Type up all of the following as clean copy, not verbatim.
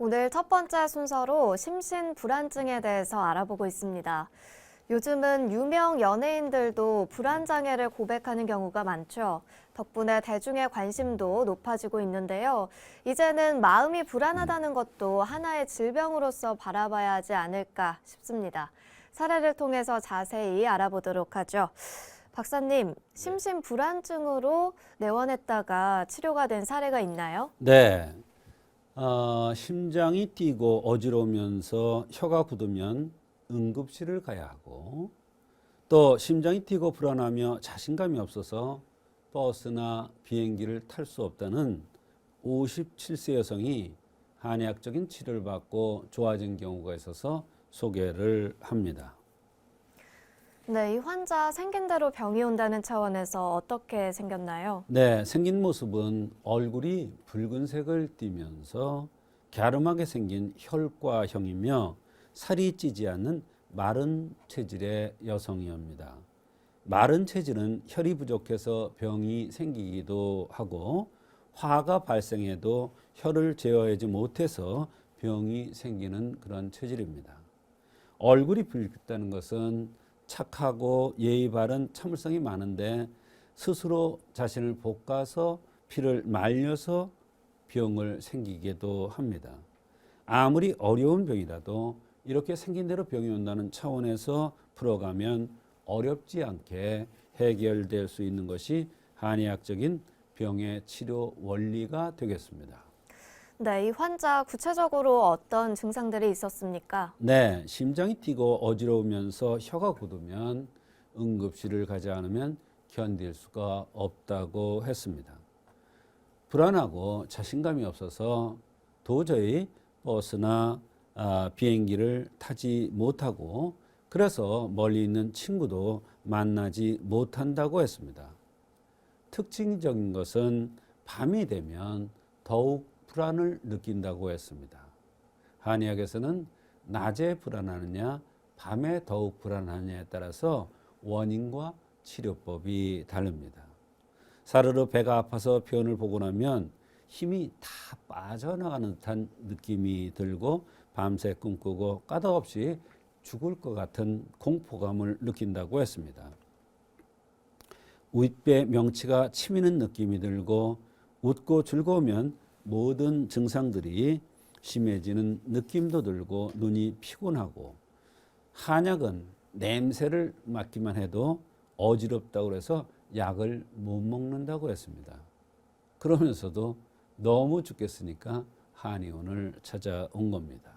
오늘 첫 번째 순서로 심신불안증에 대해서 알아보고 있습니다. 요즘은 유명 연예인들도 불안장애를 고백하는 경우가 많죠. 덕분에 대중의 관심도 높아지고 있는데요. 이제는 마음이 불안하다는 것도 하나의 질병으로서 바라봐야 하지 않을까 싶습니다. 사례를 통해서 자세히 알아보도록 하죠. 박사님, 심신불안증으로 내원했다가 치료가 된 사례가 있나요? 네. 심장이 뛰고 어지러우면서 혀가 굳으면 응급실을 가야 하고 또 심장이 뛰고 불안하며 자신감이 없어서 버스나 비행기를 탈 수 없다는 57세 여성이 한의학적인 치료를 받고 좋아진 경우가 있어서 소개를 합니다. 네, 이 환자 생긴 대로 병이 온다는 차원에서 어떻게 생겼나요? 네, 생긴 모습은 얼굴이 붉은색을 띠면서 갸름하게 생긴 혈과형이며 살이 찌지 않는 마른 체질의 여성이옵니다. 마른 체질은 혈이 부족해서 병이 생기기도 하고 화가 발생해도 혈을 제어하지 못해서 병이 생기는 그런 체질입니다. 얼굴이 붉다는 것은 착하고 예의 바른 참을성이 많은데 스스로 자신을 볶아서 피를 말려서 병을 생기게도 합니다. 아무리 어려운 병이라도 이렇게 생긴 대로 병이 온다는 차원에서 풀어가면 어렵지 않게 해결될 수 있는 것이 한의학적인 병의 치료 원리가 되겠습니다. 네, 이 환자 구체적으로 어떤 증상들이 있었습니까? 네, 심장이 뛰고 어지러우면서 혀가 굳으면 응급실을 가지 않으면 견딜 수가 없다고 했습니다. 불안하고 자신감이 없어서 도저히 버스나 비행기를 타지 못하고 그래서 멀리 있는 친구도 만나지 못한다고 했습니다. 특징적인 것은 밤이 되면 더욱 불안을 느낀다고 했습니다. 한의학에서는 낮에 불안하느냐 밤에 더욱 불안하느냐에 따라서 원인과 치료법이 다릅니다. 사르르 배가 아파서 병원을 보고 나면 힘이 다 빠져나가는 듯한 느낌이 들고 밤새 꿈꾸고 까닭없이 죽을 것 같은 공포감을 느낀다고 했습니다. 윗배 명치가 치미는 느낌이 들고 웃고 즐거우면 모든 증상들이 심해지는 느낌도 들고 눈이 피곤하고 한약은 냄새를 맡기만 해도 어지럽다고 해서 약을 못 먹는다고 했습니다. 그러면서도 너무 죽겠으니까 한의원을 찾아온 겁니다.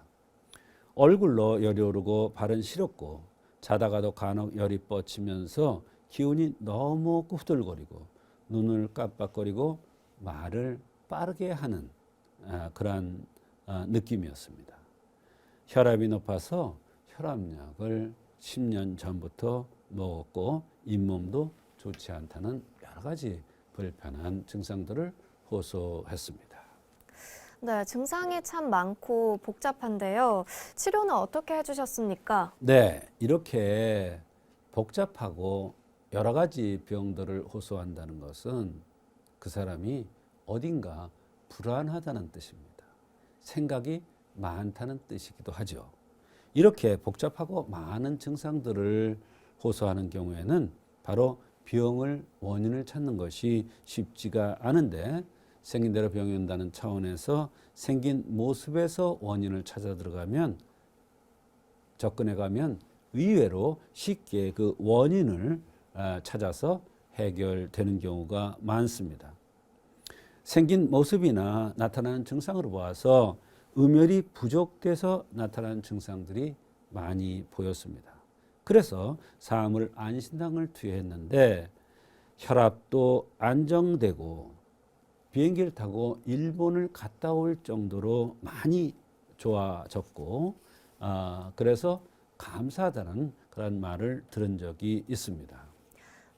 얼굴로 열이 오르고 발은 시렵고 자다가도 간혹 열이 뻗치면서 기운이 너무 후들거리고 눈을 깜빡거리고 말을 빠르게 하는 그러한 느낌이었습니다. 혈압이 높아서 혈압약을 10년 전부터 먹었고 잇몸도 좋지 않다는 여러 가지 불편한 증상들을 호소했습니다. 네, 증상이 참 많고 복잡한데요. 치료는 어떻게 해주셨습니까? 네, 이렇게 복잡하고 여러 가지 병들을 호소한다는 것은 그 사람이 어딘가 불안하다는 뜻입니다. 생각이 많다는 뜻이기도 하죠. 이렇게 복잡하고 많은 증상들을 호소하는 경우에는 바로 병을 원인을 찾는 것이 쉽지가 않은데 생긴 대로 병이 온다는 차원에서 생긴 모습에서 원인을 찾아 들어가면 접근해 가면 의외로 쉽게 그 원인을 찾아서 해결되는 경우가 많습니다. 생긴 모습이나 나타나는 증상으로 보아서 음혈이 부족돼서 나타나는 증상들이 많이 보였습니다. 그래서 사암을 안신당을 투여했는데 혈압도 안정되고 비행기를 타고 일본을 갔다 올 정도로 많이 좋아졌고 그래서 감사하다는 그런 말을 들은 적이 있습니다.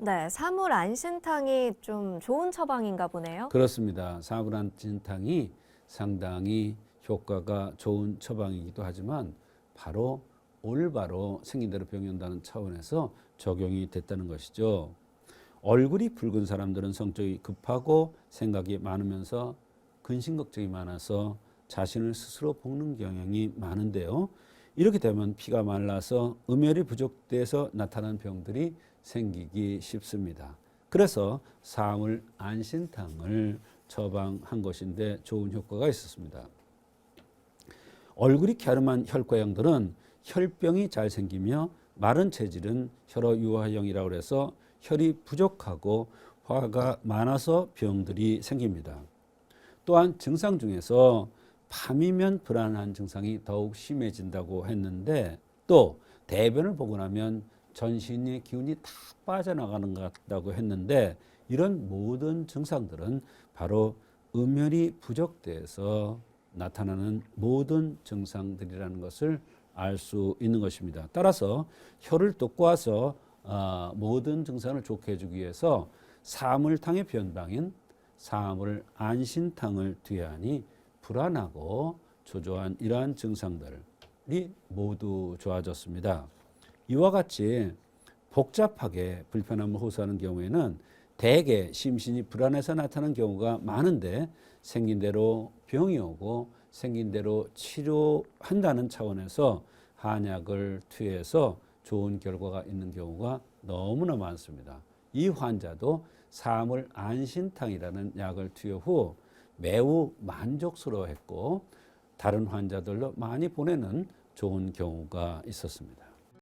네, 사물 안신탕이 좀 좋은 처방인가 보네요. 그렇습니다. 사물안진탕이 상당히 효과가 좋은 처방이기도 하지만 바로 올바로 생긴 대로 병이 온다는 차원에서 적용이 됐다는 것이죠. 얼굴이 붉은 사람들은 성격이 급하고 생각이 많으면서 근심 걱정이 많아서 자신을 스스로 볶는 경향이 많은데요. 이렇게 되면 피가 말라서 음혈이 부족돼서 나타나는 병들이 생기기 쉽습니다. 그래서 사물 안신탕을 처방한 것인데 좋은 효과가 있었습니다. 얼굴이 갸름한 혈과형들은 혈병이 잘 생기며 마른 체질은 혈어유화형이라고 해서 혈이 부족하고 화가 많아서 병들이 생깁니다. 또한 증상 중에서 밤이면 불안한 증상이 더욱 심해진다고 했는데 또 대변을 보고 나면 전신의 기운이 다 빠져나가는 것 같다고 했는데 이런 모든 증상들은 바로 음혈이 부족돼서 나타나는 모든 증상들이라는 것을 알 수 있는 것입니다. 따라서 혈을 돋궈서 모든 증상을 좋게 해주기 위해서 사물탕의 변방인 사물 안신탕을 투여하니 불안하고 초조한 이러한 증상들이 모두 좋아졌습니다. 이와 같이 복잡하게 불편함을 호소하는 경우에는 대개 심신이 불안해서 나타나는 경우가 많은데 생긴 대로 병이 오고 생긴 대로 치료한다는 차원에서 한약을 투여해서 좋은 결과가 있는 경우가 너무나 많습니다. 이 환자도 사물 안신탕이라는 약을 투여 후 매우 만족스러워했고 다른 환자들로 많이 보내는 좋은 경우가 있었습니다.